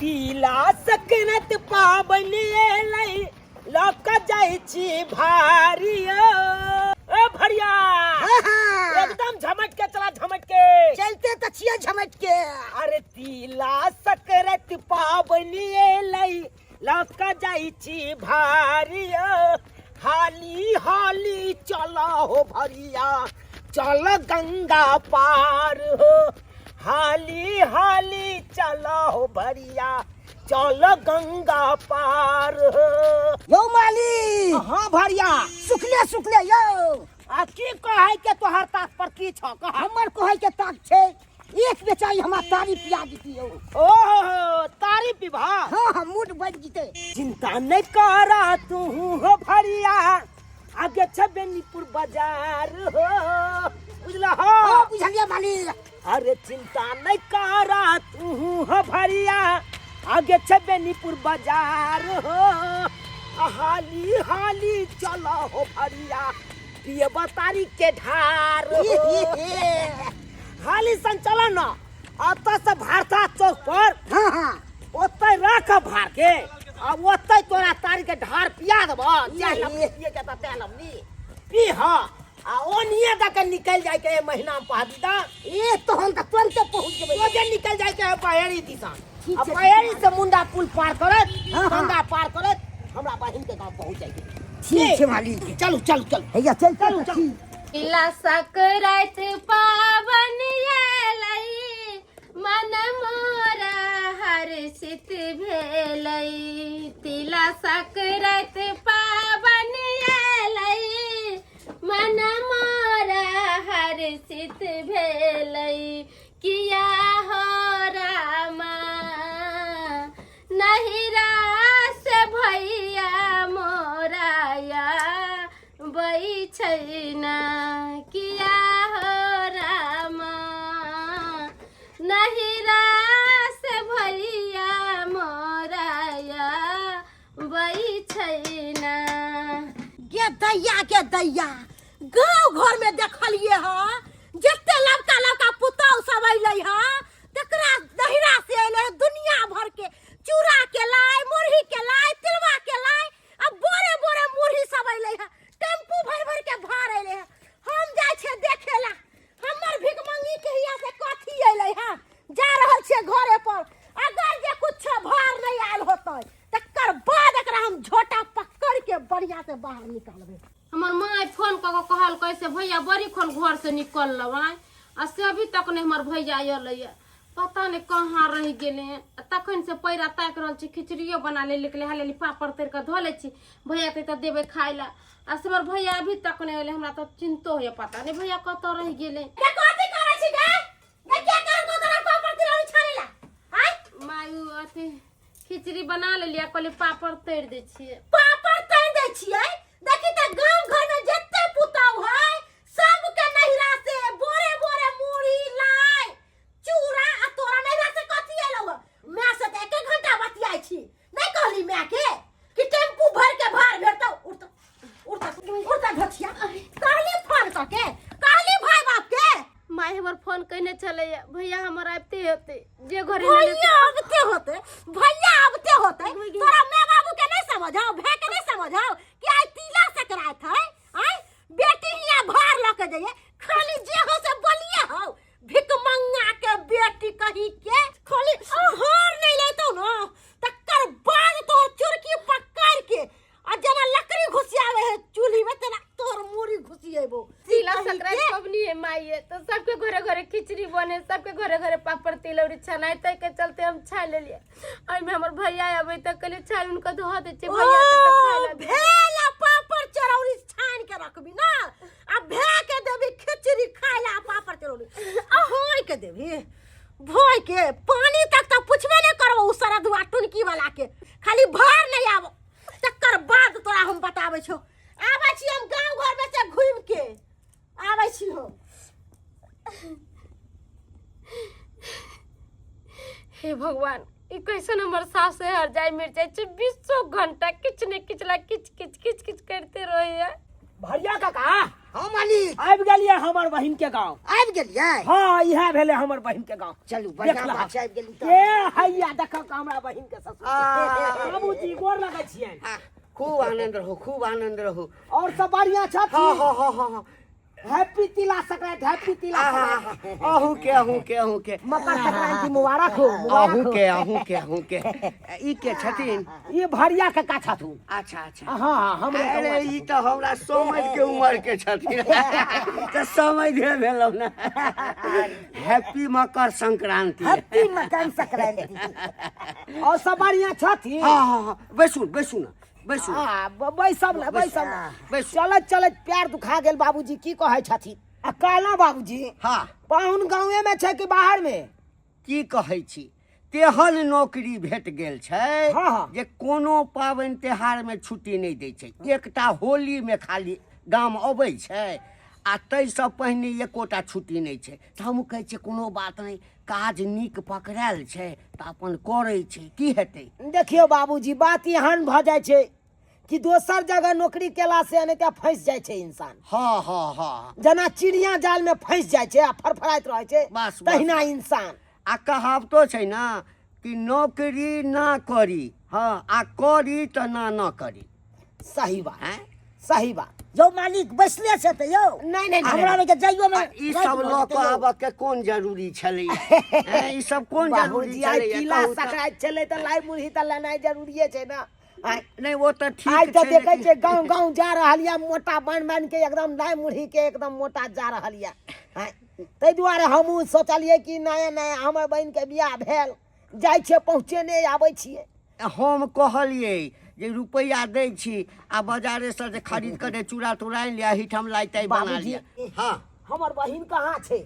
तिला सकनत पाबनी एलै लक जाइ छी भारी ओ भरिया एकदम झमट के चला, झमट के चलते तो छिया झमट के। अरे तिला सकरत पाबनी एलै लक जाइ छी भारी हाली हाली चला हो भरिया चल गंगा पार हो हाली हाली चला हो भरिया चल गंगा पार हो। यो माली हाँ भरिया सुखले सुखले यो आ की कहै के तोहर ताक पर की छ कह हमर कहै के ताक छे एक बेचाई हमरा तारी पिया दीती हो। ओहो तारी पिबा हाँ मूड बज जीते। चिंता नहीं करा तू हो भरिया आगे छबेनीपुर बाजार हो बुझला हो बुझलिया माली। अरे चिंता नहीं करा तू हो भरिया आगे छबेनीपुर बाजार हो हाली हाली चलो हो भरिया पिए बतारी के ढार हो हाली सन चला न अत से भारता चौक पर हाँ हाँ ओतै रख भार के अब ओतै तोरा तारी के ढार पिया देब पिए के त तेलम नी पी ह आ ओनिए द के निकल जाय के महीना में पादीदा ए तो हम त तुरंत पहुंच जेबै। तो जे निकल जाय के पहेड़ी दिशा अब पहेड़ी से मुंडा पुल पार करत गंगा पार करत हमरा बहिन के गांव पहुंच जाय के। ठीक है माली चलू चलू चल हैया चल चल चल। तिला सकरात पावन एलै मन मोरा हर्षित भेलै तिला सकरात पावन एलै मन मोरा हर्षित भेलै किया हो रामा नहिरा से भैया मोराया बई छैना किया हो रामा नहिरा से भैया मोराया बई छैना। गे दैया गांव घर में देखलिए ह जते लड़का लड़का पुतौ सब अइलै ह तकरा दहिरा से अइलै दुनिया भर के चूड़ा के लाई मुरही के लाई तिलवा के लाई अब बोरे बोरे मुरही सब अइलै ह टेम्पू भर भर के भार अइलै ह हम जाय छे देखेला हमर भिखमंगी के हिया से कथी अइलै ह जा रहल छे घरे पर अगर जे कुछ भार नहीं आयल होतै तकर बाद एकरा हम झोटा पकड़ के बढ़िया से बाहर निकालबे। हमर माँ फोन क के कहल कैसे भैया बड़ी खन घर से निकल लवाई आ से अभी तक नहीं हमर भैया अइलै पता नहीं कहाँ रह गेले तखन से पैरा ताक रहल छी खिचड़ियो बना ले निकले हाले पापड़ तर के धो ले छी भैया त देबे खाइ ला आ से हमर भैया अभी तक नहीं अइले हमरा तो चिंतो है पता नहीं भैया कत रह गेले। के कथि करे छी गे गे के कर दो तोरा पापड़ तिलौरी छाने ला आय मायू अथी खिचड़ी बना ले लिया कहले पापड़ तर दे छिए पापड़ तैर दे छियै देखि त गांव घर में जत्ते पुतौ है सब के नहिरा से बोरे बोरे मुरही लाई चूड़ा आ तोरा नहिरा से कथि एलौ मैं से त 1 घंटा बतियाई छी नहीं कहली मैं के कि टेम्पू भर के भार भेटौ उड़ता ढोछिया कहली फोन क के कहली भाई बाप के माय हमर फोन कहने चले भैया हमर आबते होते जे घरे भैया आबते होते तोरा माँ बाबू के नहीं समझाओ भे के नहीं समझाओ कि आज तिला सकरात है आय बेटी हिया भार ल के जाइए खाली जे हो से बोलिए हो भिखमंगा के बेटी कही के खाली भार नहीं लेतो ना तकर बाद तोर चुरकी पकड़ के आ जना लकड़ी घुसियावे है चूल्ही में तेरा तोर मुरी घुसिएबो। तिला संक्रांत पबनी है माई तो सबके घरे घरे खिचड़ी बने सबके घरे घरे पापड़ तिलौरी छनाई तय के चलते हम छा ले लिए आई में हमर भैया आबे त कहले छाल उनका धो दे छे भैया से खाइ ला भेला पापड़ चरौरी छान के रखबी ना आ भे के देबी खिचड़ी खाइला पापड़ चरौरी आ होय के देबी भोय के पानी तक तो पूछबे नहीं करबो उ सरदुआ टुनकी वाला के खाली भार नहीं आबो तकर बाद तोरा हम बताबै छौ आबै छी हम गांव घर में से घूम के आबै छी हो। हे भगवान ई कैसन हमर सास हर जाय मिर्चाई 24 घंटा किछ ने किछ ला किच किच करते रहे है भरिया काका हाँ मालिक आबि गेलियै हमर बहिन के गांव। आबि गेलियै। हाँ इहे भेले हमर बहिन के गांव। चलू देख बढ़िया लहा। बात छै, आबि गेली ए हैया देखो हमरा बहिन के ससुर बाबूजी गोर लगै छियनि। खूब आनंद रहो, खूब आनंद रहो। और सब बढ़िया छथि। हाँ हाँ हाँ हाँ हैप्पी तिला संक्रांति, हैप्पी तिला संक्रांति। अहूँ के मकर संक्रांति मुबारक हो, अहूँ के ई के छथिन। ये भरिया काका छथु। अच्छा अच्छा। हाँ हमरे अरे गौआ ई तो हमरा समझ के उम्र के छथिन तो समझ भेलौ ना। हैप्पी मकर संक्रांति। हैप्पी मकर संक्रांति। और सब बढ़िया छथि। हाँ बैसू बैसू ना बैसू। बैसब ना बैसब ना। चलत चलत पैर दुखा गेल बाबूजी की कहै छथिन। आ कहलहुँ बाबूजी हाँ पाहुन गाँवे में छै कि बाहर में। की कहै छी तेहन नौकरी भेट गेल छै हाँ। जे कोनो पाबनि त्योहार में छुट्टी नहीं दै छै। एकटा होली में खाली गाम अबै छै आ ताहिसँ पहिने एकोटा छुट्टी नहीं छै। तऽ हम कहै छियै कोनो बात नहीं, काज नीक पकड़ायल छै तऽ अपन करै छै, की हेतै। देखियो बाबूजी बात एहन भऽ जाइ छै कि दोसर जगह नौकरी केला से अनेक फंस जाइ छै इंसान। हाँ हाँ हाँ जना चिड़िया जाल में फंस जाइ छै आ फड़फड़ाइत रहै छै बस, बस। तहिना इंसान। आ कहावतो छै ना कि नौकरी ना करी हाँ आ करी तऽ ना करी। सही बात हैं? सही बात। जो मालिक बैसले छै त यौ नहीं हमरा में के जाइयो में ई सब लऽ कऽ आबऽ के कोन जरूरी छलै। ई सब कोन जरूरी बाबूजी आइ छलै। तिला संक्रांति छलै तऽ लाई मुरही तऽ लेनाइ जरूरिये छै ना। नहीं वो तो ठीक आइ तऽ छै, देखै लेकिन- छै गाँव गाँव जा रहल यऽ मोटा बान्हि के एकदम लाई मुरही के एकदम मोटा जा रहल यऽ। ताहि दुआरे हमहूँ सोचलियै कि नया नया हमर बहिन के बियाह भेल जाइ छियै पहुँचे नहि आबै छियै। हम कहलियै जे रुपैया दै छी आ बाजारे से जे खरीद कर चूड़ा तूड़ा लिया हिठम लाइताई बना बाबूजी लिया। हाँ हमर बहिन कहाँ छै।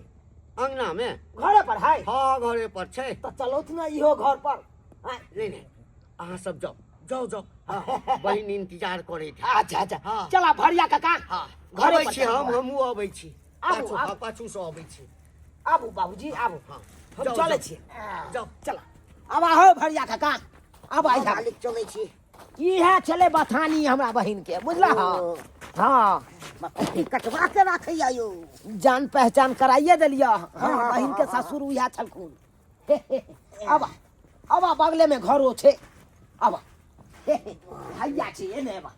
अंगना में घरे पर है। हाँ घरे पर छै। तऽ चलौथ ना इहो घर पर। नहीं नहीं अहाँ सब जाओ जाओ जाओ। हाँ, बहिन इंतजार करे थे। अच्छा अच्छा हाँ। चला भरिया काका हाँ घरे अबै पर छी चलू। हमहूँ अबै छी। आबू, पाछू आबू। हाँ, पाछू से अबै छी। आबू बाबूजी आबू। हाँ हम जाओ, चलै जाओ। छियै। जाओ चला अब आहो भरिया काका अब आई मालिक चलै छी। इहे छलै बथानी हमरा बहिन के बुझला। हाँ कटवा के राखैया यौ। जान पहचान कराइए देलियै। हाँ बहिन के ससुर उहे छलखुन। अब बगले में घरो छै। अब हैया छै एने अब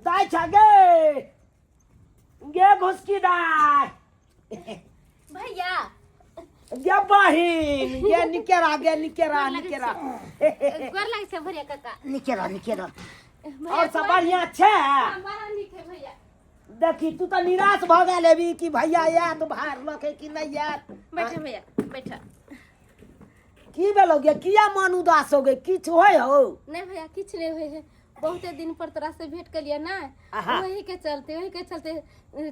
दाय छ गे घुसकी दाय भैया गे बहिन गे निकेरा गोर लागे छै भरिया काका। निकेरा और सब बढ़िया छै। बड़ा नीक है भैया। देखी तू तो निराश भ गेल हेबी कि भैया आयत भार लके कि नहीं आयत। बैठा भैया बैठा। की भेलो गे किया मन उदास हो गए किछ होय हो। नहीं भैया किछ नहीं हुए है, बहुते दिन पर तोरा से भेंट कलिया ना वही के चलते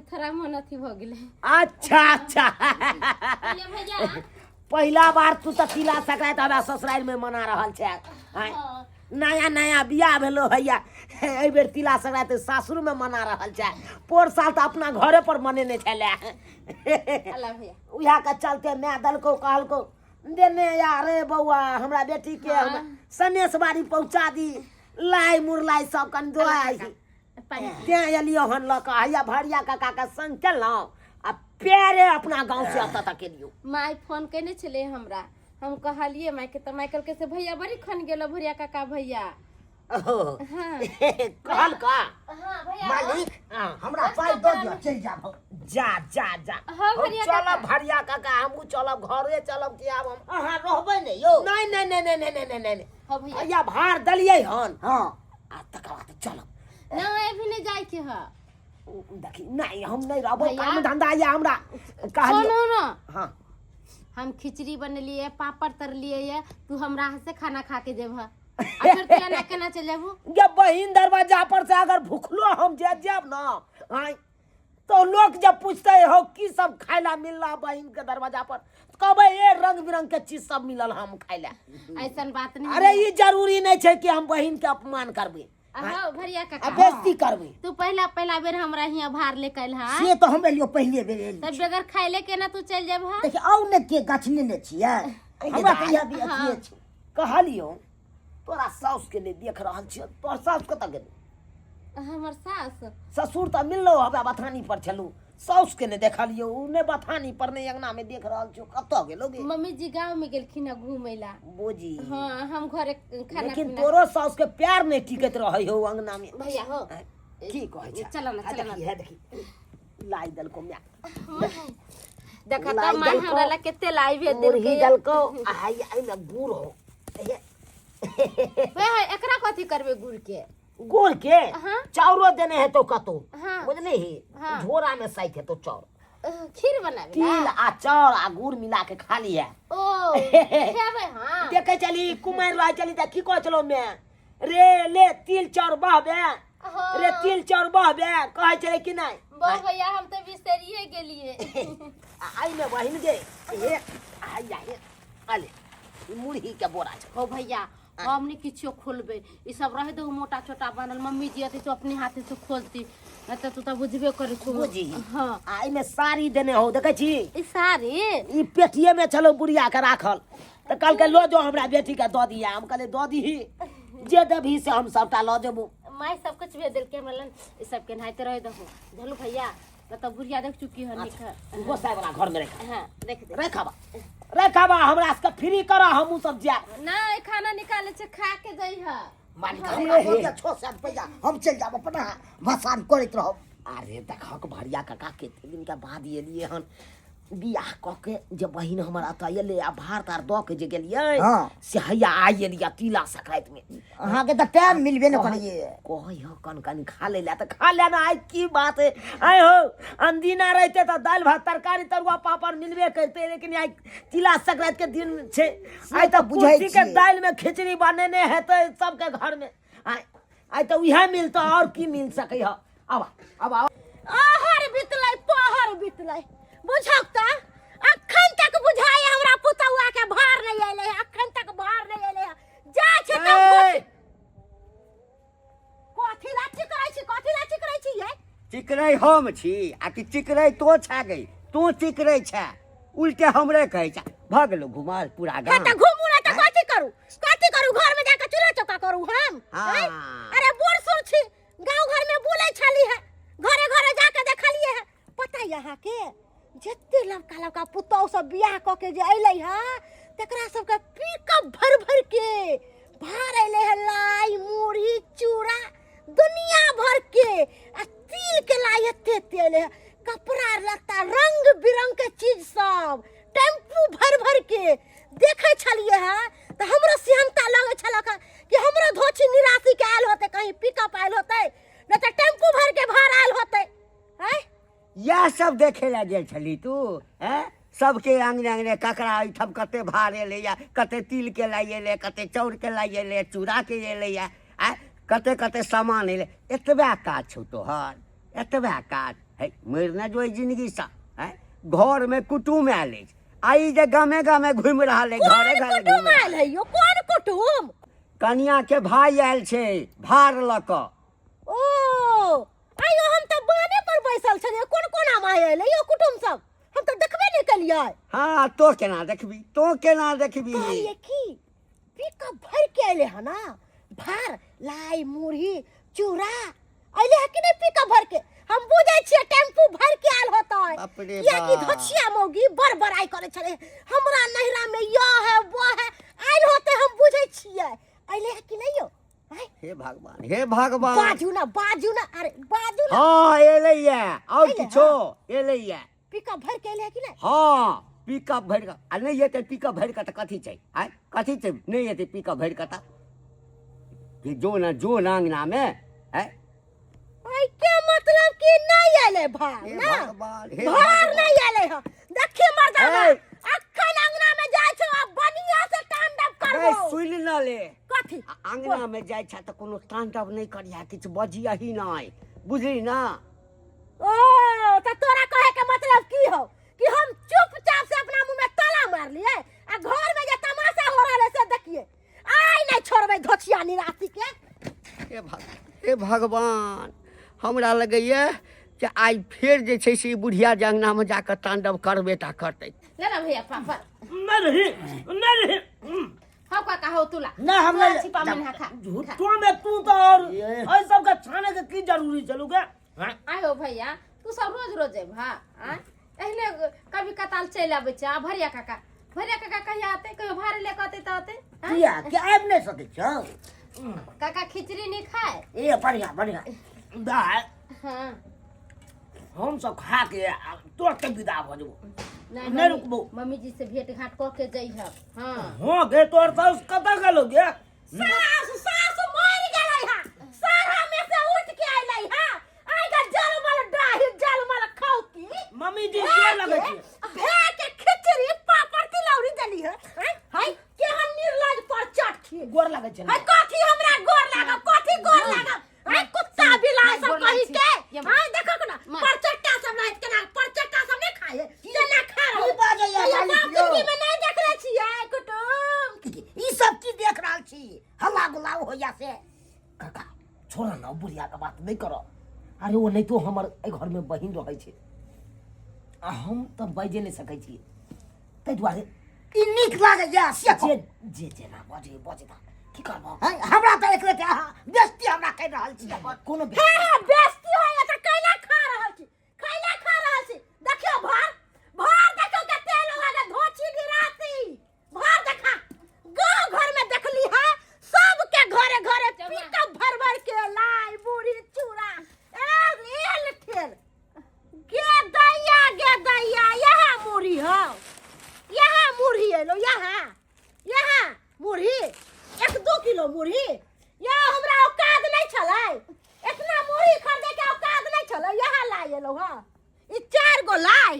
थोड़ा मन अथी भ गेले। अच्छा अच्छा भैया पहला बार तू तो तिला संक्रांति हमरा ससुराल में मना रहल छै। हाँ। नया नया बियाह भेलो भैया एहि बेर तिला संक्रांति सासुर में मना रहल छै। पोर साल तो अपना घरे पर मनेने छले। अल्लाह भैया उहा के चलते मैं दलको कहलको देने यार रे बउआ हमरा बेटी के सनेश बाड़ी पहुंचा दी लाई मुरलाई सब कन दोआई ते एलियो हन ल के हैया भरिया काका के संग चललौं आ पैरे अपना गांव से अत तक एलियो। माय फोन केने छले हमरा, हम कहलिए माय के तो माय कहलके से भैया बड़ी खन गेलो भरिया काका भैया। हाँ कहल का हाँ भैया मालिक हाँ। हमरा पाई दो दियो चल जाबो। जा जा जा हाँ, भरिया चलब काका। भरिया काका हमहू चलब घरे चलब कि आब हम अहाँ रहबै ने यौ। नहीं नहीं नहीं नहीं नहीं नहीं नहीं हाँ भैया भैया भार दलियै हन हाँ आ तकर बाद चलब। नहीं अभी नहीं जाए के है। देखी नहीं हम नहीं रहबो भैया। काम धंधा ये हमरा कहलियो। सुनो ना हाँ हम खिचड़ी बनलिए पापड़ तरलिए ये तू हमरा हाथ से खाना खा के जेब फिर तू ना केना चल जेबू। ये बहिन दरवाजा पर से अगर भूखलो हम जेब ना आय तो लोग जब पूछते हो की सब खाइला मिलला बहिन के दरवाजा पर कहबे ये रंग बिरंग के चीज सब मिलल हम खाइला। ऐसा बात नहीं अरे ये जरूरी नहीं छै कि हम बहिन के अपमान करबे हाँ भरिया आ काका बेइज्जती करबे। तू पहला बेर हमरा हियां भार ले कल हा से तो हम एलियो पहले बेर एलियो। तब बगैर खाइले के ना तू चल जेब हा। देखिए आउ ने के गाछ ने छियै हमरा के यहाँ भी अथिए छै। कहलियो तोरा साउस के नहीं देख रहल छियो तोर साउस कत गेल हमर सास ससुर तो मिललो हवे बथानी पर छलू साउस के ने देखलियो उने बथानी पर ने अंगना में देख रहल छो कत गेलोगे मम्मी जी गांव में गेलखिन है घूमे ला बोजी हाँ हम घरे खाना लेकिन पीना तोरो साउस के प्यार नहीं टिकत रहे हो अंगना में भैया हो की कहै छै चलो ना चलो ना है देखी लाई दल को म्या देखा लाई त मां दल को, हमरा ला केते लाई भेज मुरही देलकै दल को आई में गुड़ हो भाई एकरा कथी करबे गुड़ के गुड़ के हाँ। चाउरो देने है तो कतो हाँ। बुझली हाँ। झोरा में साइक है तो चाउर खीर बनाबे तिल आ चाउर आ गुड़ मिला के खा लिया ओ खेबे हां देखे चली कुमार रह चली त की कह चलो मैं रे ले तिल चाउर बहबे रे तिल चाउर बहबे कहे चले कि नहीं बो भैया हम तो बिसरिए गेलिए आई में बहिन गे ए आई आई आले ई मुरही के बोरा छ हो भैया हमने किछो खोलबे ई सब रहे दो मोटा छोटा बनल मम्मी जी अथी तो अपने हाथे से खोलती न त तू त बुझबे करे छो बुझी हां आई में साड़ी देने हो देखे छी ई साड़ी ई पेटिए में चलो बुढ़िया के राखल त कल के लो जो हमरा बेटी के दऽ दिया हम कहले दऽ दीही जे देबही से हम सबटा लऽ देबो माई सब कुछ भेज देल के हमलन ई सब के नहाते रहे दहो झलू भैया त बुढ़िया देख चुकी है निक गोसाई वाला घर में रख हां देख दे रखबा हमरा से फ्री करा हमहू सब जा ना ई खाना निकाले छे खा के जई है मालिक हमरा दऽ दिया 6-7 पैसा हम चल जाब अपना भसान करैत रहब अरे देखक भरिया काका केते दिन के बाद एलिए हन बियाह क के जे बहिन हमर अत एले आ भार तार द के जे गेलिए से हैया आइ एलिया तिला सकराइत में अहाँ के त टाइम मिलबे न करिए कहै हो कन खा ले ला त खा ले ना आई की बात है आय हो अंदीना रहते त दाल भात तरकारी तरुआ पापड़ मिलबे करते लेकिन आई तिला सकराइत के दिन छे आई त बुझाइ बुझै के छी। दाल में खिचड़ी बनेने हेतै सबके घर में आई त उहे मिलता और की मिल सकै ह अब आहर बितलै पहर बितलै बुझक त अखन तक बुझाय हमरा पुतौआ के भार नहीं आइले अखन तक भार नहीं आइले जा छै त कथी ला चिकरै छी ये चिकरै हम छी आ कि चिकरै तो छा गई तू चिकरै छै उल्टे हमरे कहै छै भगलो घुमाल पूरा त गांव घुमू ना त कथी करू घर में जाके चूल्हा चौका करू हम हाँ। हैं? अरे बूढ़ सुर छी गांव घर में बुलै छली है घरे घरे जाके देखलिए है पता यहाँ के जत्ते लड़का पुतौ सब बियाह क के जे अइलै है तकरा सबके पिकअप भर के भार अइले है लाई मुरही चूड़ा दुनिया भर के आ तिल के लाई एते अइले है कपड़ा लत्ता रंग बिरंग के चीज सब टेम्पू भर के देखे छलिए है तो हमरो सिहनता लगे छलक कि हमरो धोची निराशी के आयल होते कहीं पिकअप आयल होते न तो टेम्पू भर के भार आयल होते हैं यह सब देखे ला गेल छली तू हैं सबके अंगने अंगने ककरा एठम कते भार एले या कते तिल के लाई एले कते चाउर के लाई एले चूड़ा के एले या कते कते सामान एले एतबे काज छौ तोहर एतबे काज है मरि न जोइ जिंदगी सा है घर में कुटुम आयल अछि आई जे गामे गामे घुमि रहल है घरे घरे कुटुम घुमि आयल है यो कौन कुटुम कनिया के भाई आयल छै भार ल क ओ आयो हम तो बाने पर बैसल छलिए कोन आम आयल है यो कुटुम सब हम तो देखबे नहीं कलिए हाँ तो केना देखबी ये की पिकअप भर के आइले है ना भार लाई मुरही चूड़ा आइले है कि नहीं पिकअप भर के हम बुझै छियै टेम्पू भर के आयल होतै बाप रे या कि बाप। धोछिया मौगी बड़बड़ाई करे छले हमरा नहिरा में यो है वो है आयल होते हम बुझै छियै आइले है कि नहीं यो हे भगवान बाजू ना अरे बाजू ना हाँ एलैया और एलै, किछो एलैया पिकअप भर के आइले है कि नहीं हाँ पिकअप भरि कऽ आ नहीं एतै पिकअप भरि कऽ तऽ कथी छै कथी छै नहीं एतै पिकअप भरि कऽ तऽ जो ना अंगना में आई के मतलब कि नहीं आइले भार हे ना भगवान, हे भार भगवान। नहीं आइले है देखी मर्दाना ए। अखन अंगना में जाय छौ आ बनिया से तांडव करबो सुनि न ले कथी अंगना में जाइ छै तऽ कोनो तांडव नहीं करिया किछु बजियही नहीं बुझली ना ओ त तोरा कहे के मतलब की हो कि हम चुपचाप से अपना मुंह में ताला मार लिए आ घर में जे तमाशा हो रहल है से देखिए आई नहीं छोड़बे धोछिया निराशी के हे भगवान हमरा लगैया जे आइ फेर जे छै से बुढ़िया जे अंगना में जाकर तांडव करबे टा करतै ले ना भैया पापड़ नहीं हाँ काका हो हो तुला ना, हम नहीं- छिपा में ना खा झूठो में तू तो और ये। और सब का छाने के की जरूरी चलू के हाँ? आयो भैया तू सब रोज रोज है भा एहने कभी कताल चल आबे छै भरिया काका कहिया आते कहियो भारे लेके आते त आते हाँ? क्या आबि नहीं सकै छौ काका खिचड़ी नहीं खाए ए बढ़िया बढ़िया दाय हाँ हम सब खा के तुरंत विदा हो जबो नहीं नहीं रुकबो। मम्मी जी से भेंट घाट क के जइह हाँ हो गे तोर सास कता गेलो गे सास मर गेलै हा सारा में से उठ के आइलै हा आइगा जलमल डाही जलमल खौकी मम्मी जी के लगे छै भे के खिचड़ी पापड़ तिलौरी देली है हाय केहन निर्लज पर चटकी गोर लगे छै हाय कथी हमरा गोर लागब कथी गोर लागब हाय कुत्ता बिलाइ सब कहि के हाय देखो ना परचट्टा सब लाइट केना परचट्टा सब नहीं खाए जेना खा की बाजै या मालिक यौ? जिंदगी में नहीं देख रहे छियै कुटुम ई सब की देख रहल छी हल्ला गुल्ला होया से काका छोड़ा ना बुढ़िया का बात नहीं करो अरे वो नहीं तो हमर ए घर में बहिन रहे छै आ हम त बाजे नहीं सकै छी तै दुआरे ई नीक लागैया से जे जे जेना बजे बजे ता की करबो हैं हमरा त एकरे ते बेस्ती हमरा कहि रहल छी कोनो हां बेइज्जती होय त कैला खा रहल छी देखियो भार देखो कते लोग आगे धोची गिराती भार देखा गांव घर में देखली है सबके घरे घरे पिकअप भर के लाई बूढ़ी चूड़ा एल ठेल गे दैया यहाँ मुड़ी हो यहाँ मुड़ी है लो यहाँ मुड़ी 1-2 किलो मुड़ी यहाँ हमरा औकात नहीं चले इतना मुड़ी खरीदे के औकात नहीं चले यहाँ लाए लो हाँ ई 4 गो लाई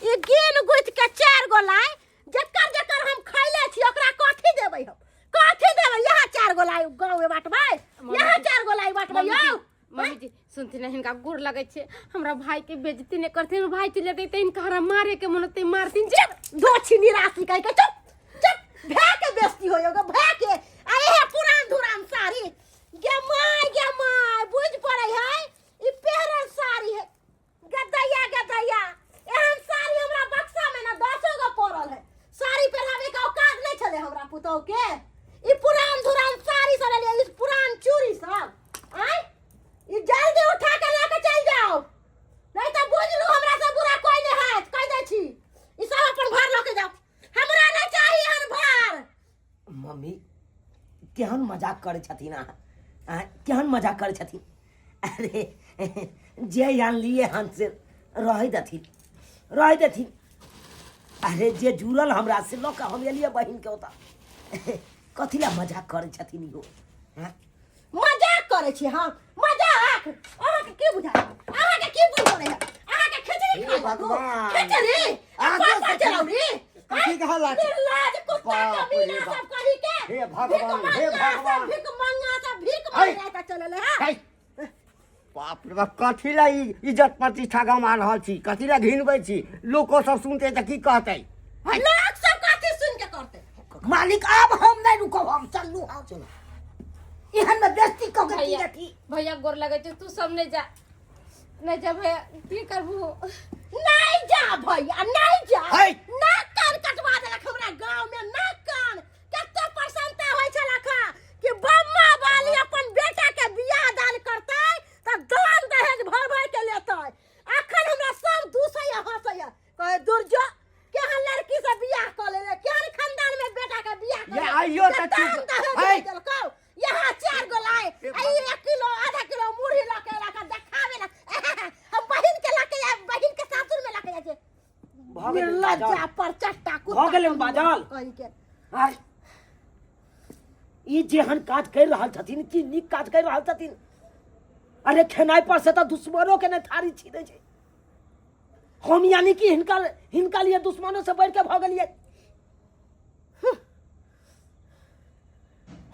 ई गिन गुथ के 4 गो लाई जकर हम खैले छी ओकरा कथी देबै हम यहाँ 4 गो लाई गांव में बांटबै यहाँ 4 गो लाई बांटबै यौ मम्मी जी सुनती ना हिनका गोर लगे छे हमरा भाई के बेइज्जती नहीं करते भाई चले देते इनका हरा मारे के मनते मारतीन जे धोची निराशी कह के चुप भे के बेइज्जती होयोगा भे के अरे है पुरान धुरान साड़ी गे माय बुझ पड़े है ई पेहरल साड़ी है गदैया एहन साड़ी हमरा बक्सा में ना 10 गो पड़ल है साड़ी पहनावे के औकात नहीं चले हमरा पुतौ के ई पुरान धुरान साड़ी सब ले ई पुरान चूड़ी सब आय ई जल्दी उठा के लेके चल जाओ नहीं तो बुझ लू हमरा से बुरा कोई नहीं है कह दे छी ई सब अपन भार लेके जाओ हमरा नहीं चाहिए हन भार मम्मी केहन मजाक करे छथिन अहाँ केहन मजाक करे छथिन अरे जे जान लिए हन से रह देथिन अरे जे जुड़ल हमरा से लोग हम एलिए बहिन के होता कथी ला मजाक करे छथिन इहो मजाक करे छी हम मजाक अहाँ के की बुझा अहाँ के की बुझ रहे अहाँ के खिचड़ी हे खा भगवान। खिचड़ी आगे आगे से चलौरी कथी कहल लाज? लाज कुत्ता बाप कमीना रे बाप। सब कही के हे भगवान, हे भगवान। भीख मंगा सब भीख है। मांगे त चले ले हां बाप रे बाप कथी ला इज्जत प्रतिष्ठा गमा रहल छी कथी ला घिनबै छी लोको सब सुनते त की कहतै लोग सब कथी सुन के करते मालिक अब हम नहीं रुकब हम चलू आओ चलो एहन में बेइज्जती क के की देखी भैया गोर लगे छे तू सब नहीं जा भैया की करबू नहीं जा भैया नहीं जा है। ना कान कटवा देलक हमरा गांव में ना कान कते प्रसन्नता होय छै लखा कि बम्मा वाली अपन बेटा के बियाह दान करतै त दान दहेज भर के लेतै अखन हमरा सब दूसैया हंसैया कहे दुर्जो केहन लड़की से बियाह क लेले केहन खानदान में बेटा के बियाह क ये आइयो त दान ठीक दहेज है। दे देलकौ यहाँ 4 गो लाए आई 1 किलो आधा किलो मुरही लके देखावे ना हम बहिन के लके बहिन के सासुर में लके जाए भ गेलै लज्जा बाजल। पर चट्टा भ गेलै बाजल। कहि के आय, ई जेहन काज कर रहल छथिन की नीक काज कर रहल छथिन अरे खेनाइ पर से त दुश्मनों के नहीं थारी छीने छै हम यानी कि हिनका लिए दुश्मनों से बढ़ के भ गेलिए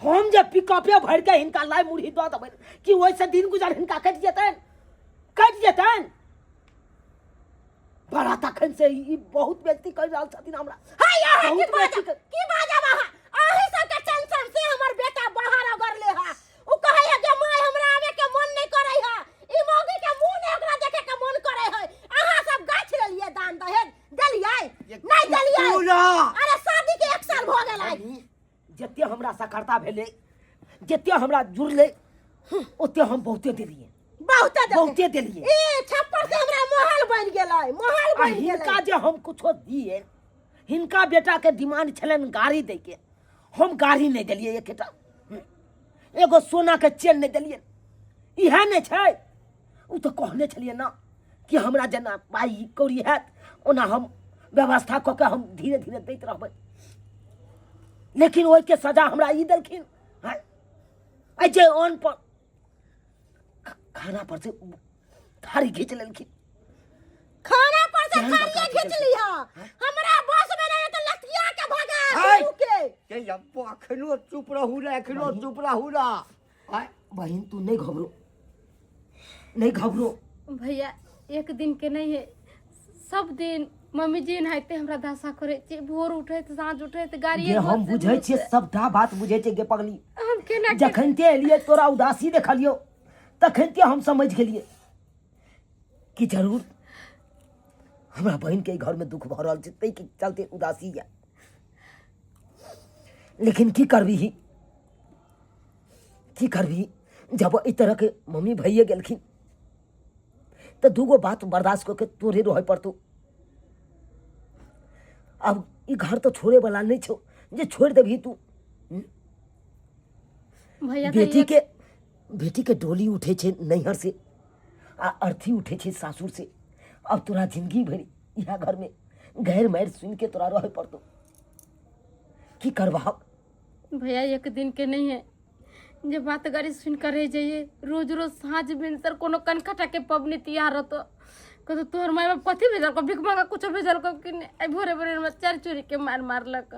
हम जे पिकअपे भर के हिनका लाई मुरही दऽ देबै कि ओइसे दिन गुजर हिनका कटि जेतनि बड़ा तखन से ई बहुत बेइज्जती कर रहल छथिन हमरा हाय यहाँ बहुत बेइज्जती कर- की बाजा वहाँ आही सब के टेंशन से हमर बेटा बाहर अगर ले हा उ कहे है कि माय हमरा आवे के मन नहीं करे है ई मौगी के मुंह ने ओकरा देखे के मन करे है अहाँ सब गाछ लेलिए दान दहेज देलिए नहीं देलिए पूरा अरे शादी के 1 साल भ गेलै जते हमरा सकरता भेले जते हमरा जुड़ले ओते हम बहुते दिलिए बहुते दिलिए ए छप्पर से हमरा महल बन गेलै महल आ बन हिनका गेलै जे हम कुछो दिए हिनका बेटा के डिमांड छलन गाड़ी दे के हम गाड़ी नहीं दिलिए एकटा एगो सोना के चेन नहीं दिलिए इहे नहीं छै उ तो कहने छलिए ना कि हमरा जना पाई कौड़ी हैत ओना हम व्यवस्था क के हम धीरे धीरे दैत रहबै लेकिन ओइ के सजा हमरा ई देलखिन हैं आई जे ऑन पर खाना पर से थारी खींच लेलखिन खाना पर से केहन खालिए बड़का खींच लिया हमरा बस में नहीं तो लतिया के भगा हाय। तू के ये अब्बा एखनो चुप रहू रे एखनो चुप रहू रे आय बहन तू नहीं घबरो नहीं घबरो भैया एक दिन के नहीं है सब दिन मम्मी जी नहाते हमरा दशा करे छे भोर उठे साँझ उठे गाड़ी ये हम बुझै छियै सबटा बात बुझै छियै गे पगली हम केना जखन ते एलियै तोरा उदासी देखलियो तखन ते हम समझ गेलियै कि जरूर हमरा बहन के घर में दुख भ रहल छै तै के चलते उदासी है लेकिन की करबी जब इस तरह के मम्मी भैया गेलखिन तो दूगो बात बर्दाश्त करके तोरे रहे पड़तो अब ई घर तो छोड़े वाला नहीं छो जे छोड़ देबी तू भैया बेटी के डोली उठे छे नैहर से आ अर्थी उठे छे सासुर से अब तोरा जिंदगी भरी यहाँ घर में गैर मैर सुन के तोरा रहे पड़तो की करबा भैया एक दिन के नहीं है जे बात गाड़ी सुन कर रह जाइए रोज रोज साँझ भिनसर कोनो कनकटा के पबनी तिहार रहतो कतो तोहर माय बाप कथी भेजल को भिख मांगा कुछ भेजल को कि आई भोरे भोरे में चार चोरी के मार मारलक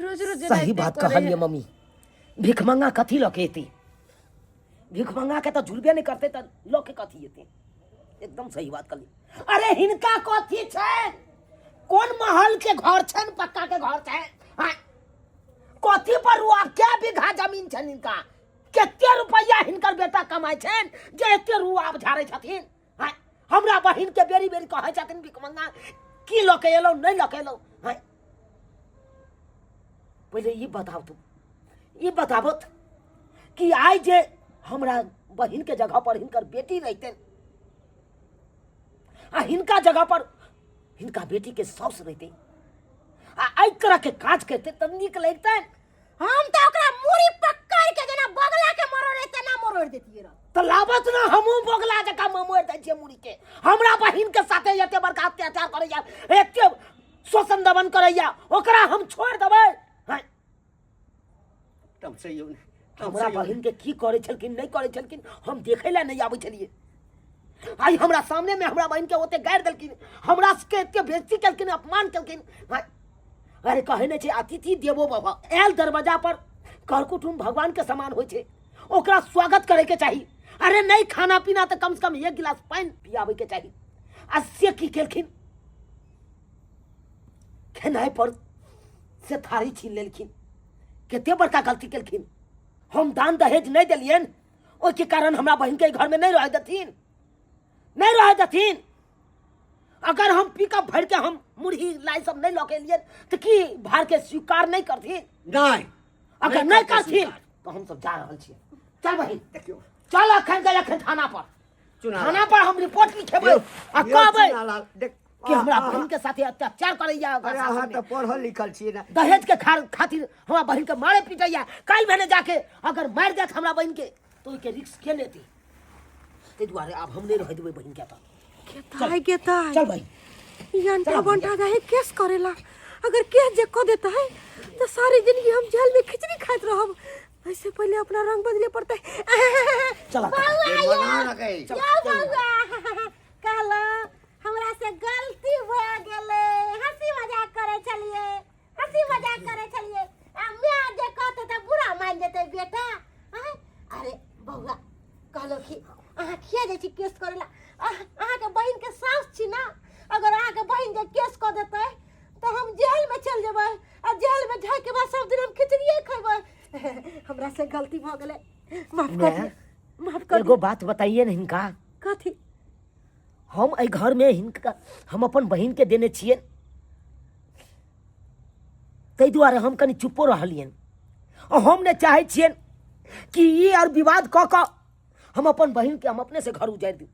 रोज रोज सही बात कहलिए मम्मी भिख मंगा कथी लकेती भिख मंगा के तो झुलबे नहीं करते तो लोके कथी येते एकदम सही बात कहली अरे हिनका कथी छै कोन महल के घर छन पक्का के घर छै हां कथी पर रुआ क्या बीघा जमीन छन इनका केते रुपया हिनकर बेटा कमाय छन जे एते रुआ झाड़े छथिन हां हमरा बहिन के बेरी बेरी कहै छथिन भिख मंगा की लके एलो नहीं लके एलो हां पहले ये बताओ तू ये बताबो कि आई जे हमरा बहिन के जगह पर हिनकर बेटी रहते आ हिनका जगह पर हिनका बेटी के सास रहते आ आई तरह के काज करते तब निक लगते हम तो ओकरा मुड़ी पकड़ के जना बगला के मरोड़े तना मरोड़ देतिए रे तो लाबत ना हमू बगला जका ममोर दै छियै मुड़ी के हमरा बहिन के साथे एते बड़का अत्याचार करैया एते शोषण दमन करैया ओकरा हम छोड़ देबै हैं तब से यो हमरा बहिन के की करे छलकिन नहीं करे छलकिन हम देखे ला नहीं आबै छलिए आई हमरा सामने में हमरा बहिन के ओते गाड़ देलकिन हमरा के एते बेइज्जती केलकिन अपमान केलकिन अरे कहे नहीं छे अतिथि देवो बाबा आयल दरवाजा पर कर कुटुम भगवान के समान होय छे ओकरा स्वागत करे के चाहिए अरे नहीं खाना पीना तो कम से कम एक गिलास पानी पियावे के चाहिए आ से की केलकिन खेनाई पर से थारी छीन लेलखिन केते बड़का गलती केलखिन हम दान दहेज नहीं दिलियन ओइ के कारण हमरा बहन के घर में नहीं रह देथिन अगर हम पिकअप भर के हम मुरही लाई सब नहीं लके लिए तो की भार के स्वीकार नहीं करथिन नहीं अगर नहीं करथिन तो हम सब जा रहल छियै चल बहिन देखियो चल अखन गए अखन थाना पर हम रिपोर्ट लिखेबै आ कहबै देख कि हमरा बहन के साथे अत्याचार करैया अरे अहाँ तो पढ़ल लिखल छियै ना दहेज के खातिर हमरा बहन के मारे पीटैया कल मैंने जाके अगर मार देत हमरा बहन के तो के रिस्क के लेती ते दुआरे अब हम नहीं रह देबै बहन के तो गेताई चल भाई यंटा बंटा जाए केस करेला अगर केस जे को देता है तो सारी जिंदगी हम जेल में खिचड़ी खात रहब ऐसे पहले अपना रंग बदले पड़ता है चला मना लगे काला हमरा से गलती हो गेले हंसी मजाक करे छलिए आ मैं जे कहते त बुरा मान जेते बेटा अरे बौआ कहलो कि अहाँ किया जे छी केस करेला अहाँ के बहन के सास छी ना अगर अहाँ के बहन जे केस कर देते तो हम जेल में चल जेबै आ जेल में जाए के बाद सब दिन हम खिचड़िए खैबै हमरा से गलती भ गेले माफ कर एगो बात बताइए न हिनका कथी हम ए घर में हिनका हम अपन बहन के देने छिए तै दुआरे हम कनी चुप्पो रहलियन हम ने चाहे छिए कि ये और विवाद कऽ कऽ हम अपन बहिन के हम अपने से घर उजारि दी।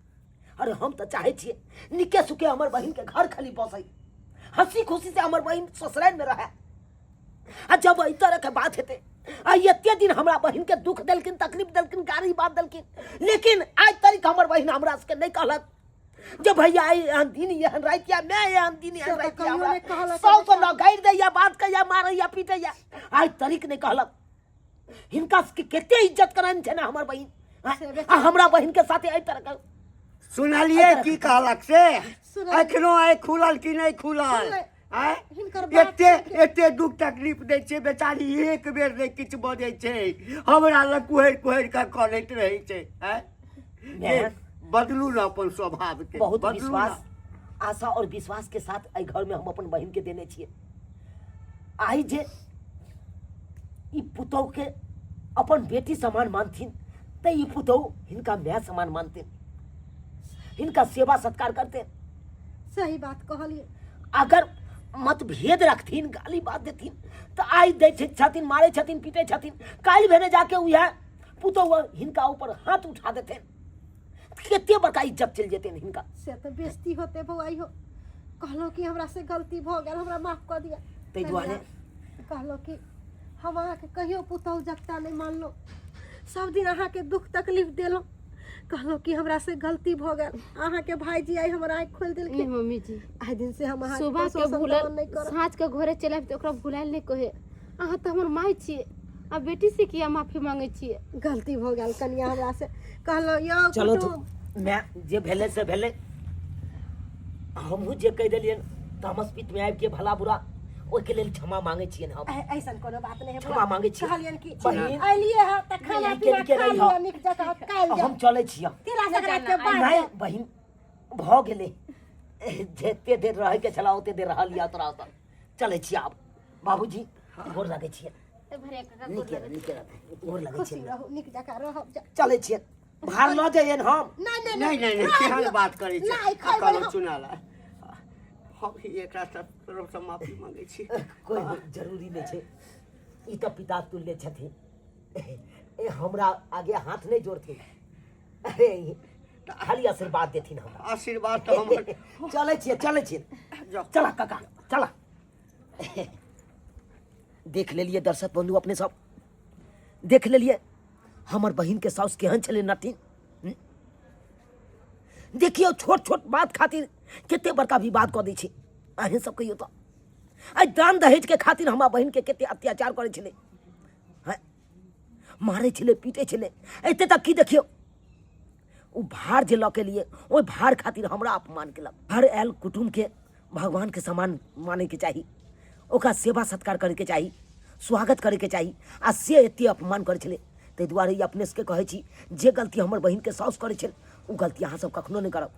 अरे हम तो चाहे छिए निके सुके हमर बहिन के घर खाली बसे, हंसी खुशी से हमर बहिन ससुराल में रहे। आ जब इस तरह के बात हेते आ एते दिन हमरा बहिन के दुख देलकिन, तकलीफ देलकिन, गाली बात देलकिन, लेकिन आज तक हमर बहिन हमरा से नहीं कहलक जब भैया एहन दिन एहन रात या मैं एहन दिन एहन रात या सौ सौ ना गाइर दैया, बात कहिया, मारैया, पीटैया, आज तरीक नहीं कहलक। हिनका के केते इज्जत करन छै ना हमर बहिन, आ हमरा बहिन के साथे एहि तरह के सुनलिए की कहलक से? अखनो आइ खुलल कि नहीं खुलल? एते दुख तकलीफ दै छै बेचारी, एक बेर नहीं किछु बजै छै, हमरा लग कुहरि कुहरि कऽ करैत रहै छै। बदलू ना अपन स्वभाव के। बहुत विश्वास, आशा और विश्वास के साथ एहि घर में हम अपन बहिन के देने छिए। आई जे ई पुतौह के अपन बेटी समान मानथिन तो ई पुतौह हिनका माय समान मानथिन, हिनका सेवा सत्कार करते। सही बात कहलिए। अगर मतभेद रखथिन, गाली बात देथिन तो आई दै छथिन, मारे छथिन, पीटे छथिन, काल्हि भेने जाके उहे पुतौह हिनका ऊपर हाथ उठा देथिन, केते बड़का इज्जत चल जेतै हिनका। से तो बेइज्जती होते बौआई हो। कहलो कि हमरा से गलती भ गेल, हमरा माफ कर दिया। तै दुआरे कहलो कि हम अहाँ के कहियो पुतौह जगता नहीं मानलो, सब दिन अहाँ के दुख तकलीफ देलो। कहलो कि हमरा से गलती भ गेल, अहाँ के भाईजी आई हमरा आँख खोल देलखिन। मम्मी जी आइ दिन से हम अहाँ सुबह के भूलल, साँझ के घरे चलब तो ओकरा भुलाइल नहीं कहे। अहाँ तो हमर माय छिए, आ बेटी से किया माफी मांगे छिए? गलती भ गेल कनिया हमरा से। कहलो यो चलो तो मैं जे भेले से भेले, हमहू जे कह देलिए तामस पित में आबि के भला बुरा ओइ के लेल क्षमा मांगे छिए हम। ऐसन कोनो बात नहीं है। क्षमा मांगे छिए। कहलियन कि बहिन आइलिए ह त खाना पीना खा लिया, निक जगह काल जा। हम चले छिए। तेरा सकरात के बाद नहीं बहिन भ गेले, जेते देर रहे के छला ओते देर रहल या तोरा ओतऽ चले छिए। आब बाबूजी गोर लागै छिए। भरे काका निके गोर लागै खुशी छिए। रहो, निक जगह रहो। चले छिए, भार ल जाइएन हम। नहीं नहीं नहीं नहीं केहन बात करै छै? नहीं, खाइ कहलो बला। चुनाला हम एकरा तरफ से माफी मांगे छी। कोई जरूरी नहीं छै, ई तो पिता तुल्य छथिन, ए हमरा आगे हाथ नहीं जोड़थिन, अरे खाली आशीर्वाद देथिन हमरा। आशीर्वाद तो हम चले छिए, चले छिए। जाओ। चला काका चला। देख लेलिए दर्शक बंधु अपने सब, देख लेलिए हमर बहिन के साउस केहन छले नथिन। देखियो छोट छोट बात खातिर केते बड़का विवाद कऽ दै छै। अहें सब कहियो तो आई दान दहेज के खातिर हमरा बहिन के केते अत्याचार करे छले, मारे छले, पीटे छले। एते तक की देखियो उ भार जे लऽ के लिए ओइ भार खातिर हमरा अपमान केलक। हर आयल कुटुम्ब के भगवान के समान माने के चाही, ओकरा सेवा सत्कार करे के चाही, स्वागत करे के चाही। आ से एते अपमान करे छले, ताहि दुआरे ई अपने से कहै छी जे गलती हमर बहिन के साउस करे छल उ गलती अहाँ सब कखनो नहीं करब।